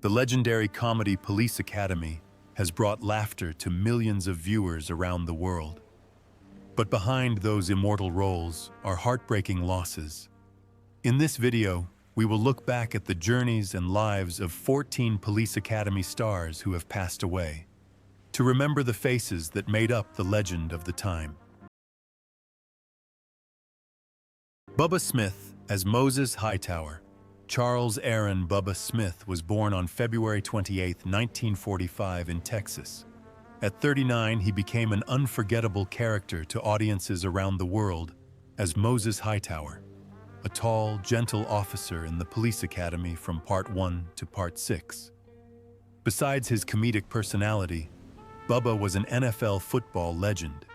The legendary comedy Police Academy has brought laughter to millions of viewers around the world. But behind those immortal roles are heartbreaking losses. In this video, we will look back at the journeys and lives of 14 Police Academy stars who have passed away, to remember the faces that made up the legend of the time. Bubba Smith as Moses Hightower. Charles Aaron Bubba Smith was born on February 28, 1945 in Texas. At 39, he became an unforgettable character to audiences around the world as Moses Hightower, a tall, gentle officer in the police academy from Part 1 to Part 6. Besides his comedic personality, Bubba was an NFL football legend,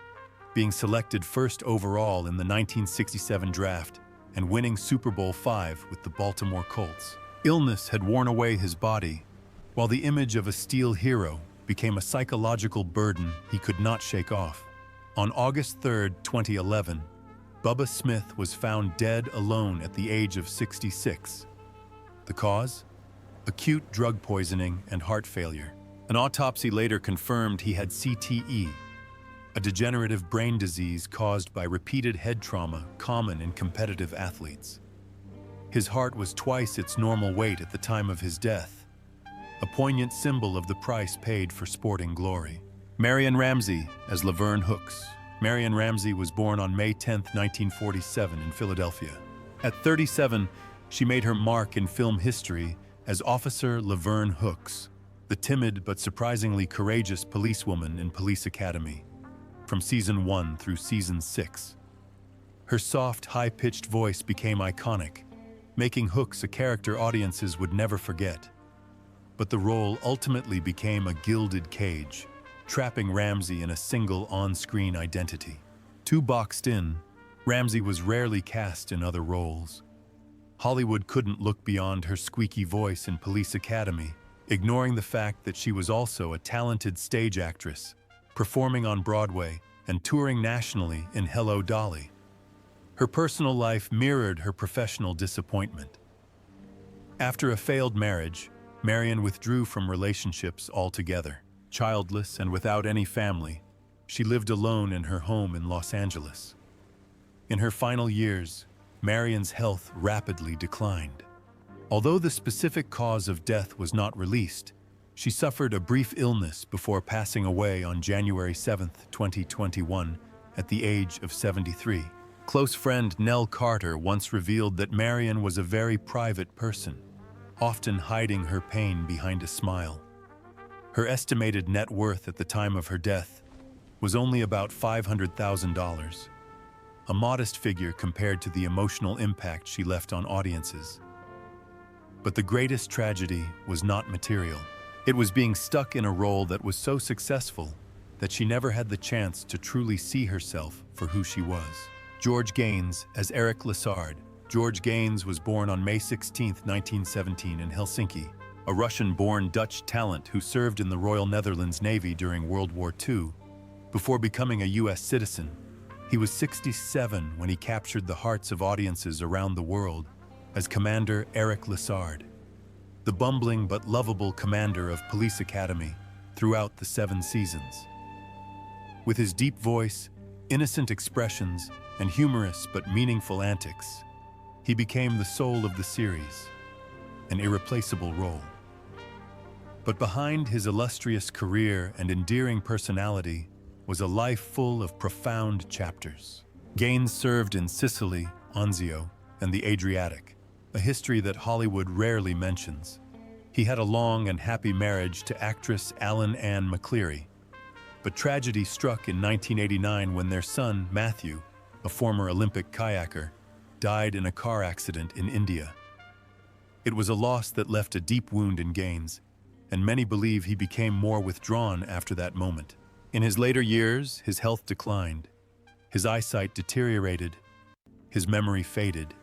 being selected first overall in the 1967 draft and winning Super Bowl V with the Baltimore Colts. Illness had worn away his body, while the image of a steel hero became a psychological burden he could not shake off. On August 3, 2011, Bubba Smith was found dead alone at the age of 66. The cause? Acute drug poisoning and heart failure. An autopsy later confirmed he had CTE, a degenerative brain disease caused by repeated head trauma common in competitive athletes. His heart was twice its normal weight at the time of his death, a poignant symbol of the price paid for sporting glory. Marion Ramsey as Laverne Hooks. Marion Ramsey was born on May 10, 1947 in Philadelphia. At 37, she made her mark in film history as Officer Laverne Hooks, the timid but surprisingly courageous policewoman in Police Academy, from Season 1 through Season 6. Her soft, high-pitched voice became iconic, making Hooks a character audiences would never forget. But the role ultimately became a gilded cage, trapping Ramsey in a single on-screen identity. Too boxed in, Ramsey was rarely cast in other roles. Hollywood couldn't look beyond her squeaky voice in Police Academy, ignoring the fact that she was also a talented stage actress, performing on Broadway and touring nationally in Hello, Dolly. Her personal life mirrored her professional disappointment. After a failed marriage, Marion withdrew from relationships altogether. Childless and without any family, she lived alone in her home in Los Angeles. In her final years, Marion's health rapidly declined. Although the specific cause of death was not released, she suffered a brief illness before passing away on January 7, 2021, at the age of 73. Close friend Nell Carter once revealed that Marion was a very private person, often hiding her pain behind a smile. Her estimated net worth at the time of her death was only about $500,000, a modest figure compared to the emotional impact she left on audiences. But the greatest tragedy was not material. It was being stuck in a role that was so successful that she never had the chance to truly see herself for who she was. George Gaines as Eric Lessard. George Gaines was born on May 16, 1917 in Helsinki, a Russian-born Dutch talent who served in the Royal Netherlands Navy during World War II. Before becoming a U.S. citizen, he was 67 when he captured the hearts of audiences around the world as Commander Eric Lessard, the bumbling but lovable commander of Police Academy throughout the 7 seasons. With his deep voice, innocent expressions, and humorous but meaningful antics, he became the soul of the series, an irreplaceable role. But behind his illustrious career and endearing personality was a life full of profound chapters. Gaines served in Sicily, Anzio, and the Adriatic, a history that Hollywood rarely mentions. He had a long and happy marriage to actress Alan Ann McCleary, but tragedy struck in 1989 when their son, Matthew, a former Olympic kayaker, died in a car accident in India. It was a loss that left a deep wound in Gaines, and many believe he became more withdrawn after that moment. In his later years, his health declined, his eyesight deteriorated, his memory faded.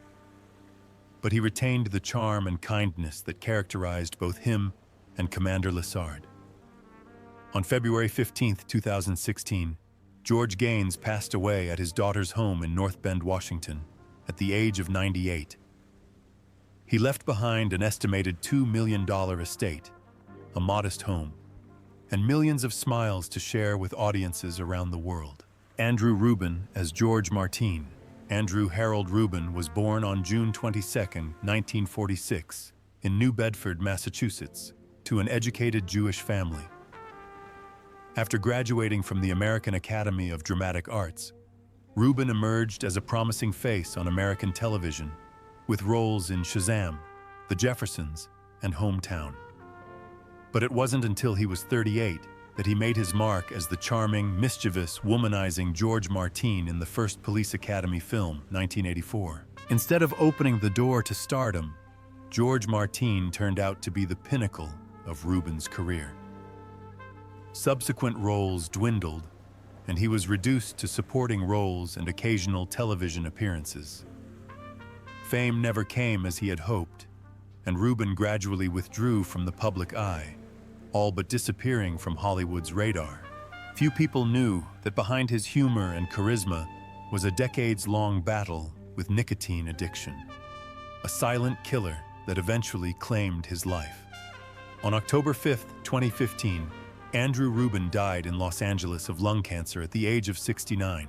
But he retained the charm and kindness that characterized both him and Commander Lessard. On February 15, 2016, George Gaines passed away at his daughter's home in North Bend, Washington, at the age of 98. He left behind an estimated $2 million estate, a modest home, and millions of smiles to share with audiences around the world. Andrew Rubin as George Martin. Andrew Harold Rubin was born on June 22, 1946, in New Bedford, Massachusetts, to an educated Jewish family. After graduating from the American Academy of Dramatic Arts, Rubin emerged as a promising face on American television, with roles in Shazam, The Jeffersons, and Hometown. But it wasn't until he was 38 that he made his mark as the charming, mischievous, womanizing George Martin in the first Police Academy film, 1984. Instead of opening the door to stardom, George Martin turned out to be the pinnacle of Rubin's career. Subsequent roles dwindled, and he was reduced to supporting roles and occasional television appearances. Fame never came as he had hoped, and Rubin gradually withdrew from the public eye, all but disappearing from Hollywood's radar. Few people knew that behind his humor and charisma was a decades-long battle with nicotine addiction, a silent killer that eventually claimed his life. On October 5, 2015, Andrew Rubin died in Los Angeles of lung cancer at the age of 69.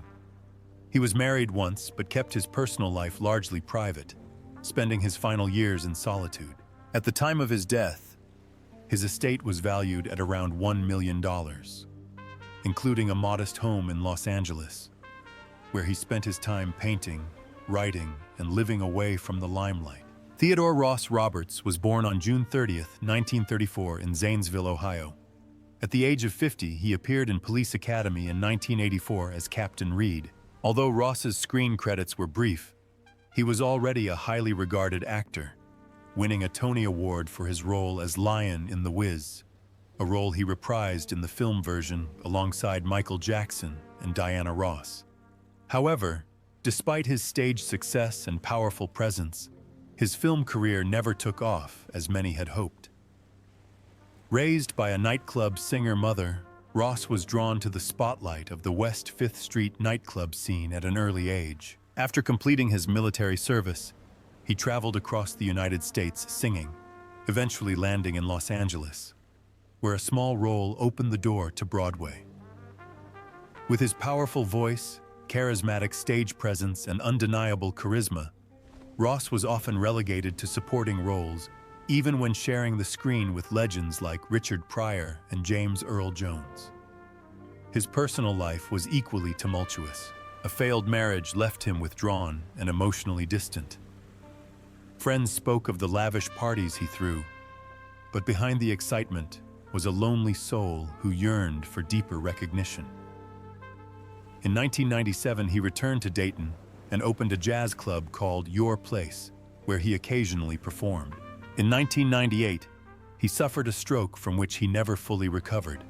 He was married once, but kept his personal life largely private, spending his final years in solitude. At the time of his death, his estate was valued at around $1 million, including a modest home in Los Angeles, where he spent his time painting, writing, and living away from the limelight. Theodore Ross Roberts was born on June 30, 1934, in Zanesville, Ohio. At the age of 50, he appeared in Police Academy in 1984 as Captain Reed. Although Ross's screen credits were brief, he was already a highly regarded actor, winning a Tony Award for his role as Lion in The Wiz, a role he reprised in the film version alongside Michael Jackson and Diana Ross. However, despite his stage success and powerful presence, his film career never took off as many had hoped. Raised by a nightclub singer mother, Ross was drawn to the spotlight of the West 5th Street nightclub scene at an early age. After completing his military service, he traveled across the United States singing, eventually landing in Los Angeles, where a small role opened the door to Broadway. With his powerful voice, charismatic stage presence, and undeniable charisma, Ross was often relegated to supporting roles, even when sharing the screen with legends like Richard Pryor and James Earl Jones. His personal life was equally tumultuous. A failed marriage left him withdrawn and emotionally distant. Friends spoke of the lavish parties he threw, but behind the excitement was a lonely soul who yearned for deeper recognition. In 1997, he returned to Dayton and opened a jazz club called Your Place, where he occasionally performed. In 1998, he suffered a stroke from which he never fully recovered.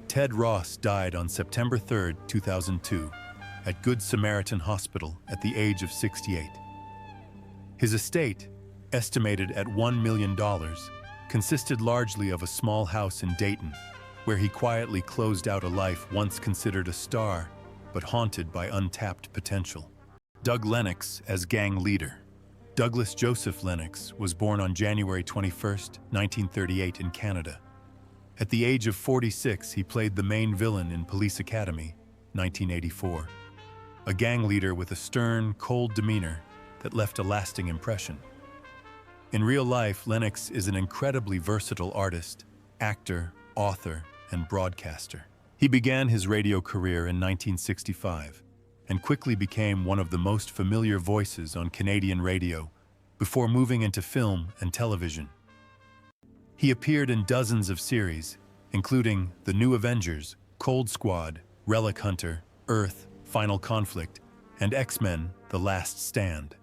Ted Ross died on September 3, 2002, at Good Samaritan Hospital at the age of 68. His estate, estimated at $1 million, consisted largely of a small house in Dayton, where he quietly closed out a life once considered a star, but haunted by untapped potential. Doug Lennox as gang leader. Douglas Joseph Lennox was born on January 21, 1938 in Canada. At the age of 46, he played the main villain in Police Academy, 1984, a gang leader with a stern, cold demeanor that left a lasting impression. In real life, Lennox is an incredibly versatile artist, actor, author, and broadcaster. He began his radio career in 1965 and quickly became one of the most familiar voices on Canadian radio before moving into film and television. He appeared in dozens of series, including The New Avengers, Cold Squad, Relic Hunter, Earth, Final Conflict, and X-Men: The Last Stand.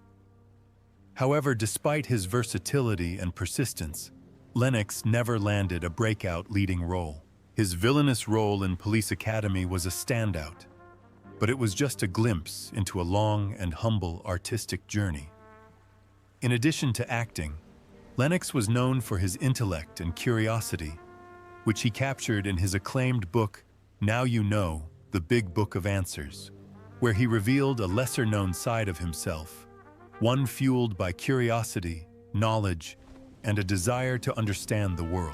However, despite his versatility and persistence, Lennox never landed a breakout leading role. His villainous role in Police Academy was a standout, but it was just a glimpse into a long and humble artistic journey. In addition to acting, Lennox was known for his intellect and curiosity, which he captured in his acclaimed book, Now You Know, The Big Book of Answers, where he revealed a lesser-known side of himself, one fueled by curiosity, knowledge, and a desire to understand the world.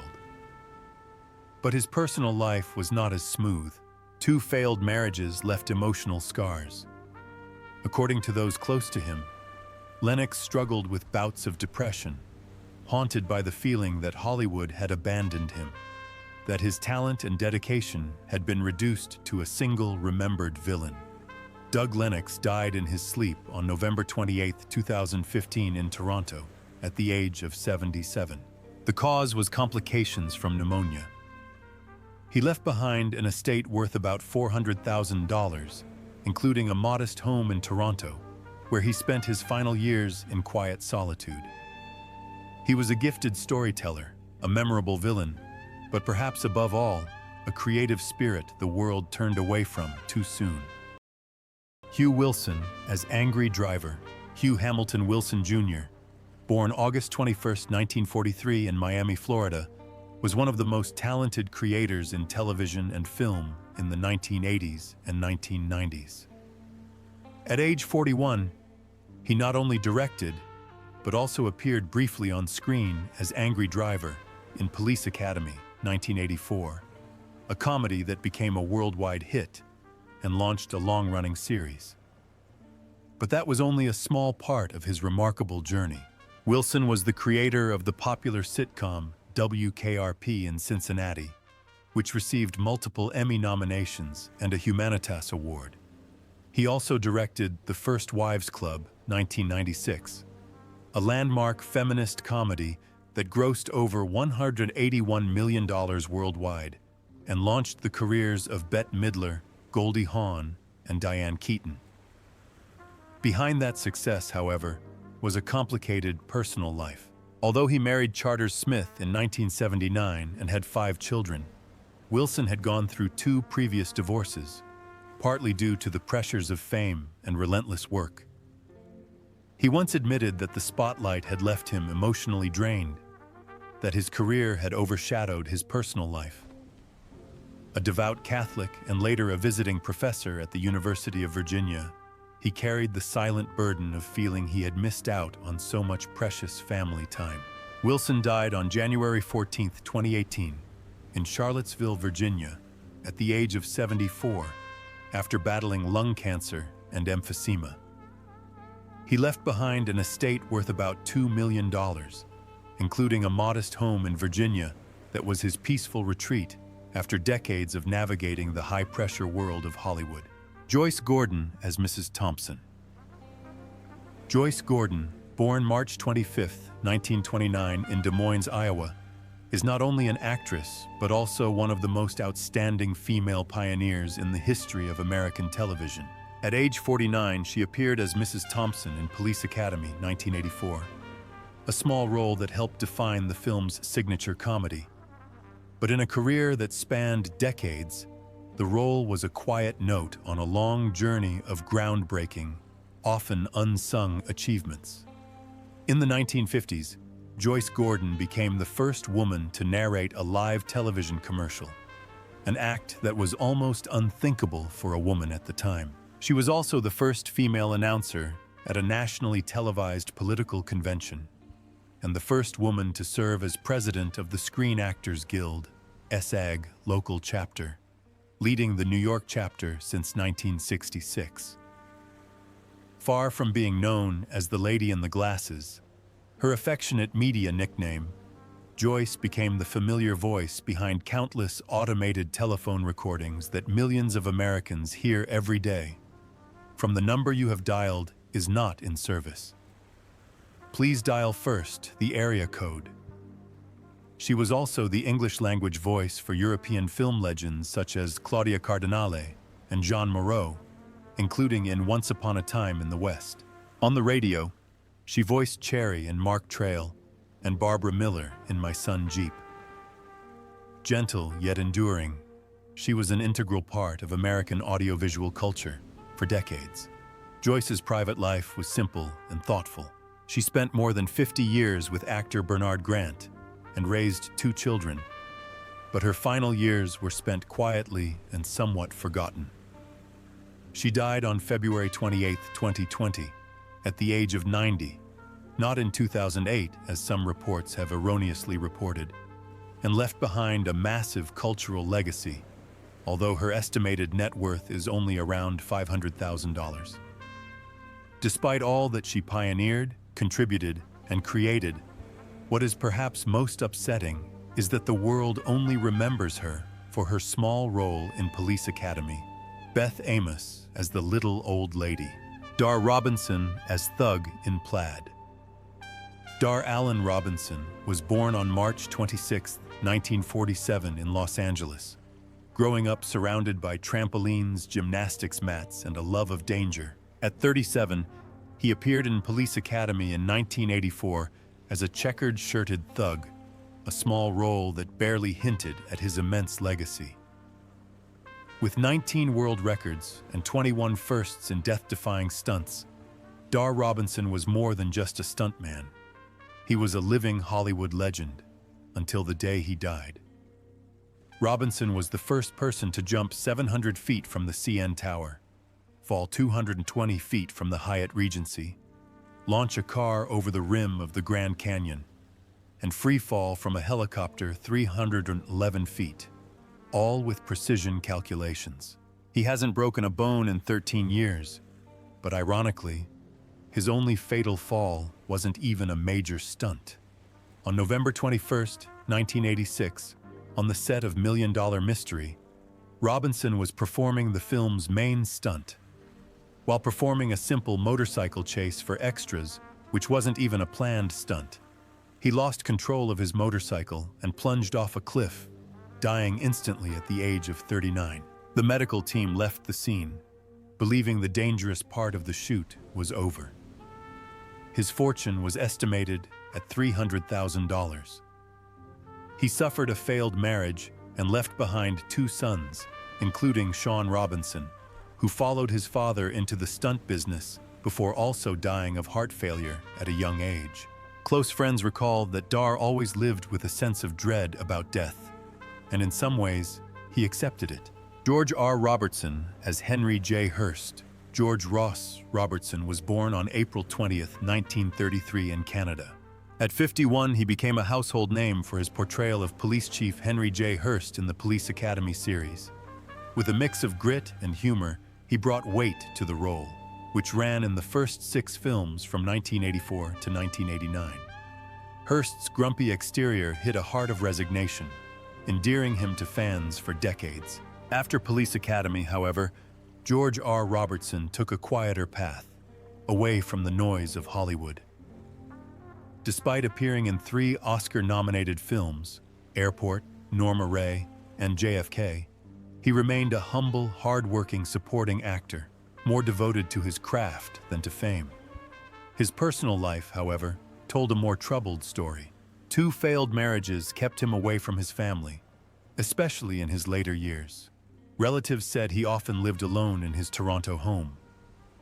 But his personal life was not as smooth. 2 failed marriages left emotional scars. According to those close to him, Lennox struggled with bouts of depression, haunted by the feeling that Hollywood had abandoned him, that his talent and dedication had been reduced to a single remembered villain. Doug Lennox died in his sleep on November 28, 2015 in Toronto, at the age of 77. The cause was complications from pneumonia. He left behind an estate worth about $400,000, including a modest home in Toronto, where he spent his final years in quiet solitude. He was a gifted storyteller, a memorable villain, but perhaps above all, a creative spirit the world turned away from too soon. Hugh Wilson, as Angry Driver, Hugh Hamilton Wilson Jr., born August 21, 1943 in Miami, Florida, was one of the most talented creators in television and film in the 1980s and 1990s. At age 41, he not only directed, but also appeared briefly on screen as Angry Driver in Police Academy, 1984, a comedy that became a worldwide hit and launched a long-running series. But that was only a small part of his remarkable journey. Wilson was the creator of the popular sitcom WKRP in Cincinnati, which received multiple Emmy nominations and a Humanitas Award. He also directed The First Wives Club, 1996, a landmark feminist comedy that grossed over $181 million worldwide and launched the careers of Bette Midler, Goldie Hawn, and Diane Keaton. Behind that success, however, was a complicated personal life. Although he married Charter Smith in 1979 and had 5 children, Wilson had gone through 2 previous divorces, partly due to the pressures of fame and relentless work. He once admitted that the spotlight had left him emotionally drained, that his career had overshadowed his personal life. A devout Catholic and later a visiting professor at the University of Virginia, he carried the silent burden of feeling he had missed out on so much precious family time. Wilson died on January 14, 2018, in Charlottesville, Virginia, at the age of 74, after battling lung cancer and emphysema. He left behind an estate worth about $2 million, including a modest home in Virginia that was his peaceful retreat after decades of navigating the high-pressure world of Hollywood. Joyce Gordon as Mrs. Thompson. Joyce Gordon, born March 25, 1929 in Des Moines, Iowa, is not only an actress, but also one of the most outstanding female pioneers in the history of American television. At age 49, she appeared as Mrs. Thompson in Police Academy, 1984, a small role that helped define the film's signature comedy. But in a career that spanned decades, the role was a quiet note on a long journey of groundbreaking, often unsung achievements. In the 1950s, Joyce Gordon became the first woman to narrate a live television commercial, an act that was almost unthinkable for a woman at the time. She was also the first female announcer at a nationally televised political convention, and the first woman to serve as president of the Screen Actors Guild, SAG local chapter, leading the New York chapter since 1966. Far from being known as the Lady in the Glasses, her affectionate media nickname, Joyce became the familiar voice behind countless automated telephone recordings that millions of Americans hear every day. From the number you have dialed is not in service. Please dial first the area code. She was also the English-language voice for European film legends such as Claudia Cardinale and Jean Moreau, including in Once Upon a Time in the West. On the radio, she voiced Cherry in Mark Trail and Barbara Miller in My Son Jeep. Gentle yet enduring, she was an integral part of American audiovisual culture for decades. Joyce's private life was simple and thoughtful. She spent more than 50 years with actor Bernard Grant and raised 2 children, but her final years were spent quietly and somewhat forgotten. She died on February 28, 2020, at the age of 90, not in 2008 as some reports have erroneously reported, and left behind a massive cultural legacy, although her estimated net worth is only around $500,000. Despite all that she pioneered, contributed, and created, what is perhaps most upsetting is that the world only remembers her for her small role in Police Academy, Beth Amos as the little old lady, Dar Robinson as Thug in Plaid. Dar Allen Robinson was born on March 26, 1947 in Los Angeles. Growing up surrounded by trampolines, gymnastics mats, and a love of danger, at 37, he appeared in Police Academy in 1984 as a checkered-shirted thug, a small role that barely hinted at his immense legacy. With 19 world records and 21 firsts in death-defying stunts, Dar Robinson was more than just a stuntman. He was a living Hollywood legend until the day he died. Robinson was the first person to jump 700 feet from the CN Tower, fall 220 feet from the Hyatt Regency, launch a car over the rim of the Grand Canyon, and free fall from a helicopter 311 feet, all with precision calculations. He hasn't broken a bone in 13 years, but ironically, his only fatal fall wasn't even a major stunt. On November 21st, 1986, on the set of Million Dollar Mystery, Robinson was performing the film's main stunt. While performing a simple motorcycle chase for extras, which wasn't even a planned stunt, he lost control of his motorcycle and plunged off a cliff, dying instantly at the age of 39. The medical team left the scene, believing the dangerous part of the shoot was over. His fortune was estimated at $300,000. He suffered a failed marriage and left behind 2 sons, including Sean Robinson, who followed his father into the stunt business before also dying of heart failure at a young age. Close friends recall that Dar always lived with a sense of dread about death, and in some ways, he accepted it. George R. Robertson as Henry J. Hurst. George Ross Robertson was born on April 20, 1933 in Canada. At 51, he became a household name for his portrayal of Police Chief Henry J. Hurst in the Police Academy series. With a mix of grit and humor, he brought weight to the role, which ran in the first 6 films from 1984 to 1989. Hurst's grumpy exterior hid a heart of resignation, endearing him to fans for decades. After Police Academy, however, George R. Robertson took a quieter path, away from the noise of Hollywood. Despite appearing in 3 Oscar-nominated films, Airport, Norma Rae, and JFK, he remained a humble, hard-working supporting actor, more devoted to his craft than to fame. His personal life, however, told a more troubled story. 2 failed marriages kept him away from his family, especially in his later years. Relatives said he often lived alone in his Toronto home,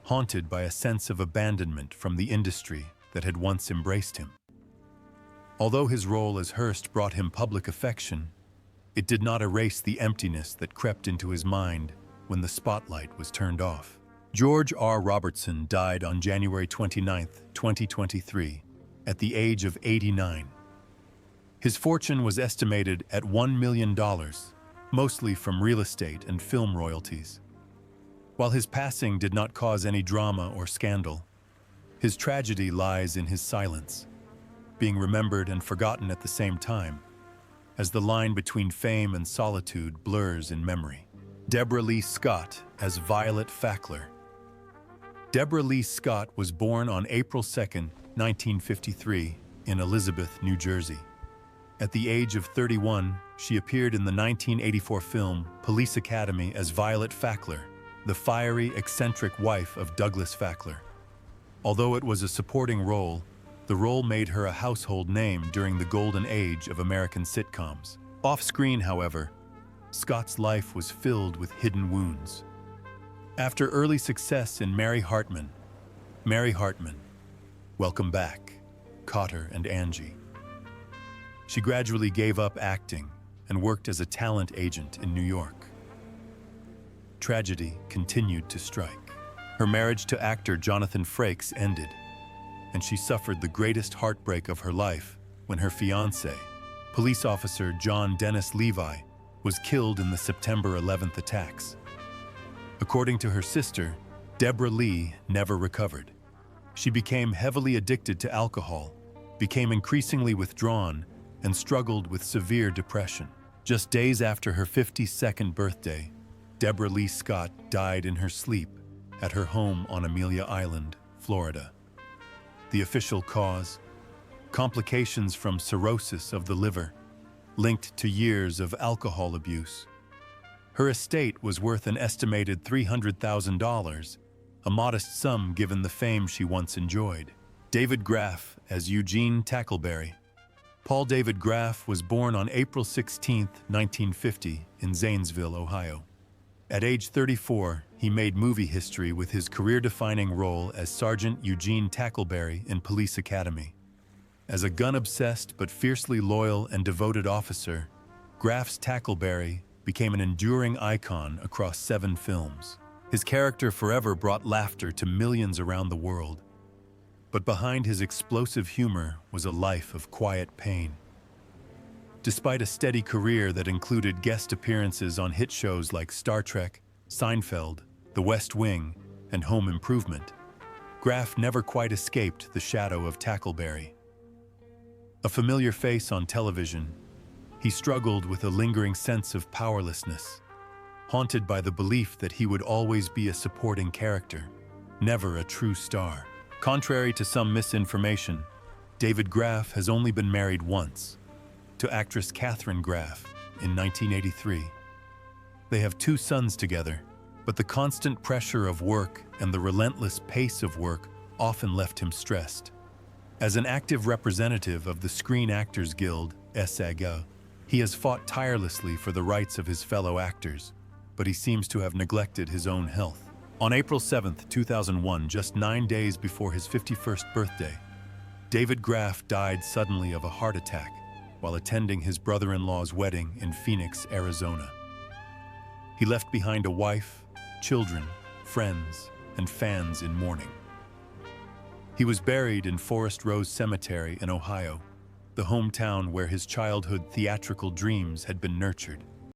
haunted by a sense of abandonment from the industry that had once embraced him. Although his role as Hearst brought him public affection, it did not erase the emptiness that crept into his mind when the spotlight was turned off. George R. Robertson died on January 29, 2023, at the age of 89. His fortune was estimated at $1 million, mostly from real estate and film royalties. While his passing did not cause any drama or scandal, his tragedy lies in his silence, being remembered and forgotten at the same time, as the line between fame and solitude blurs in memory. Deborah Lee Scott as Violet Fackler. Deborah Lee Scott was born on April 2, 1953, in Elizabeth, New Jersey. At the age of 31, she appeared in the 1984 film Police Academy as Violet Fackler, the fiery, eccentric wife of Douglas Fackler. Although it was a supporting role, the role made her a household name during the golden age of American sitcoms. Off-screen, however, Scott's life was filled with hidden wounds. After early success in Mary Hartman, Welcome Back, Cotter and Angie, she gradually gave up acting and worked as a talent agent in New York. Tragedy continued to strike. Her marriage to actor Jonathan Frakes ended, and she suffered the greatest heartbreak of her life when her fiancé, police officer John Dennis Levi, was killed in the September 11th attacks. According to her sister, Deborah Lee never recovered. She became heavily addicted to alcohol, became increasingly withdrawn, and struggled with severe depression. Just days after her 52nd birthday, Deborah Lee Scott died in her sleep at her home on Amelia Island, Florida. The official cause? Complications from cirrhosis of the liver, linked to years of alcohol abuse. Her estate was worth an estimated $300,000, a modest sum given the fame she once enjoyed. David Graff as Eugene Tackleberry. Paul David Graff was born on April 16, 1950, in Zanesville, Ohio. At age 34, he made movie history with his career-defining role as Sergeant Eugene Tackleberry in Police Academy. As a gun-obsessed but fiercely loyal and devoted officer, Graff's Tackleberry became an enduring icon across 7 films. His character forever brought laughter to millions around the world. But behind his explosive humor was a life of quiet pain. Despite a steady career that included guest appearances on hit shows like Star Trek, Seinfeld, The West Wing, and Home Improvement, Graff never quite escaped the shadow of Tackleberry. A familiar face on television, he struggled with a lingering sense of powerlessness, haunted by the belief that he would always be a supporting character, never a true star. Contrary to some misinformation, David Graff has only been married once, to actress Katharine Graff in 1983. They have 2 sons together, but the constant pressure of work and the relentless pace of work often left him stressed. As an active representative of the Screen Actors Guild, SAG, he has fought tirelessly for the rights of his fellow actors, but he seems to have neglected his own health. On April 7, 2001, just 9 days before his 51st birthday, David Graff died suddenly of a heart attack while attending his brother-in-law's wedding in Phoenix, Arizona. He left behind a wife, children, friends, and fans in mourning. He was buried in Forest Rose Cemetery in Ohio, the hometown where his childhood theatrical dreams had been nurtured.